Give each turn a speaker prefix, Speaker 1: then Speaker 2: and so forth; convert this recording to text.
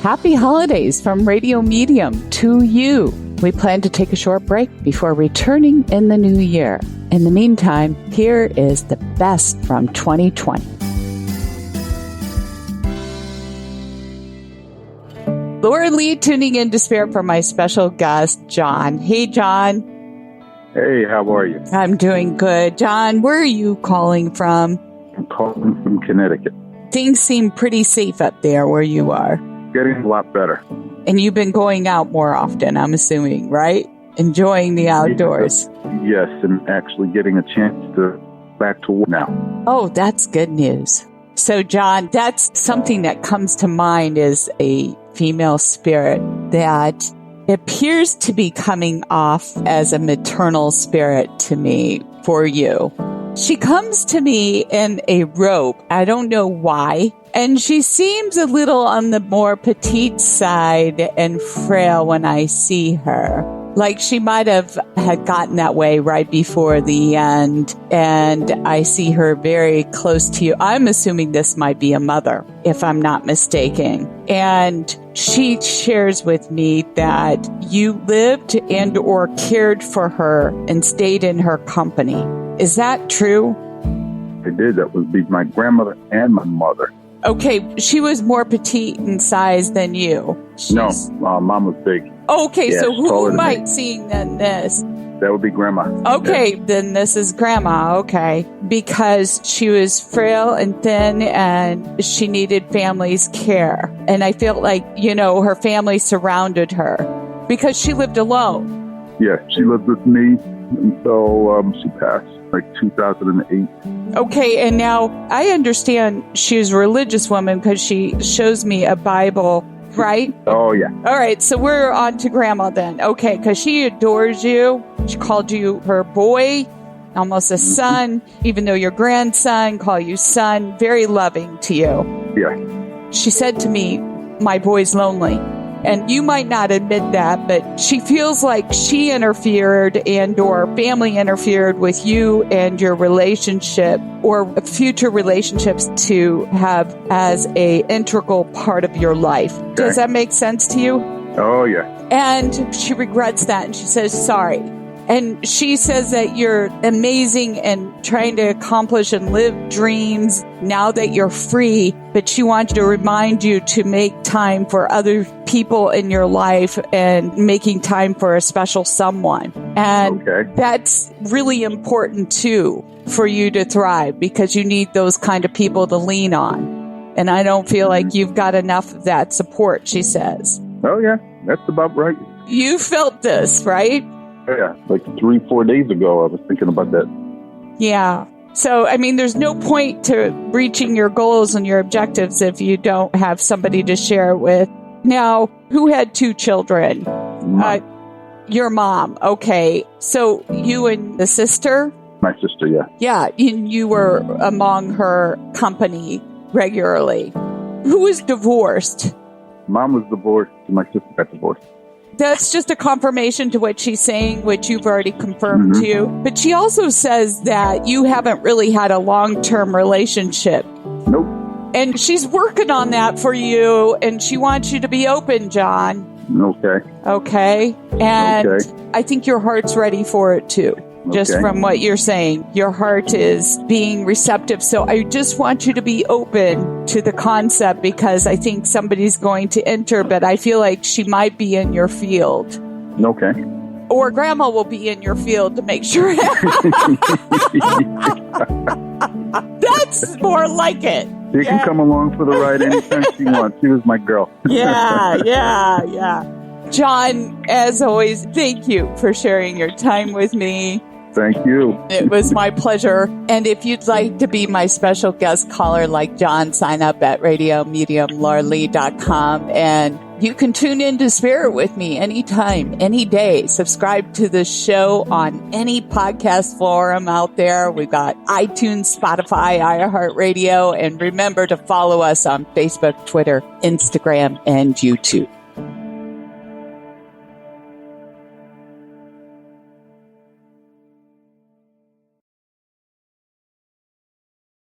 Speaker 1: Happy holidays from Radio Medium to you. We plan to take a short break before returning in the new year. In the meantime, here is the best from 2020. Laura Lee tuning in to Spirit for my special guest, John. Hey, John.
Speaker 2: Hey, how are you?
Speaker 1: I'm doing good. John, where are you calling from?
Speaker 2: I'm calling from Connecticut.
Speaker 1: Things seem pretty safe up there where you are.
Speaker 2: Getting a lot better.
Speaker 1: And you've been going out more often, I'm assuming, right? Enjoying the outdoors.
Speaker 2: Yes, and actually getting a chance to back to work now.
Speaker 1: Oh, that's good news. So, John, that's something that comes to mind is a female spirit that appears to be coming off as a maternal spirit to me for you. She comes to me in a robe. I don't know why. And she seems a little on the more petite side and frail when I see her. Like she might have had gotten that way right before the end. And I see her very close to you. I'm assuming this might be a mother, if I'm not mistaken. And she shares with me that you lived and or cared for her and stayed in her company. Is that true?
Speaker 2: I did. That would be my grandmother and my mother.
Speaker 1: Okay, she was more petite in size than you.
Speaker 2: No, Mom was big.
Speaker 1: Okay,
Speaker 2: yeah,
Speaker 1: so who am I
Speaker 2: me.
Speaker 1: seeing then this?
Speaker 2: That would be Grandma.
Speaker 1: Okay, then this is Grandma, okay. Because she was frail and thin and she needed family's care. And I felt like, her family surrounded her because she lived alone.
Speaker 2: Yeah, she lived with me until she passed, like 2008.
Speaker 1: Okay, and now I understand she's a religious woman because she shows me a Bible, right?
Speaker 2: Oh, yeah.
Speaker 1: All right, so we're on to Grandma then. Okay, because she adores you. She called you her boy, almost a son, even though your grandson call you son. Very loving to you.
Speaker 2: Yeah.
Speaker 1: She said to me, my boy's lonely. And you might not admit that, but she feels like she interfered and or family interfered with you and your relationship or future relationships to have as a integral part of your life. Okay. Does that make sense to you?
Speaker 2: Oh, yeah.
Speaker 1: And she regrets that and she says sorry. And she says that you're amazing and trying to accomplish and live dreams now that you're free, but she wants to remind you to make time for other people in your life and making time for a special someone. And that's really important too for you to thrive because you need those kind of people to lean on. And I don't feel like you've got enough of that support, she says.
Speaker 2: Oh, yeah. That's about right.
Speaker 1: You felt this, right?
Speaker 2: Yeah, like 3-4 days ago, I was thinking about that.
Speaker 1: Yeah. So, there's no point to reaching your goals and your objectives if you don't have somebody to share it with. Now, who had 2 children? Your mom. Okay. So, you and the sister?
Speaker 2: My sister, yeah.
Speaker 1: Yeah. You were among her company regularly. Who was divorced?
Speaker 2: Mom was divorced and my sister got divorced.
Speaker 1: That's just a confirmation to what she's saying, which you've already confirmed to you. But she also says that you haven't really had a long-term relationship.
Speaker 2: Nope.
Speaker 1: And she's working on that for you, and she wants you to be open, John.
Speaker 2: Okay.
Speaker 1: Okay? And I think your heart's ready for it, too. Just from what you're saying, your heart is being receptive. So I just want you to be open to the concept because I think somebody's going to enter, but I feel like she might be in your field.
Speaker 2: Okay.
Speaker 1: Or Grandma will be in your field to make sure. That's more like it.
Speaker 2: She can come along for the ride anytime she wants. She was my girl.
Speaker 1: Yeah. John, as always, thank you for sharing your time with me.
Speaker 2: Thank you.
Speaker 1: It was my pleasure. And if you'd like to be my special guest caller like John, sign up at RadioMediumLauraLee.com and you can tune into Spirit with me anytime, any day. Subscribe to the show on any podcast forum out there. We've got iTunes, Spotify, iHeartRadio, and remember to follow us on Facebook, Twitter, Instagram, and YouTube.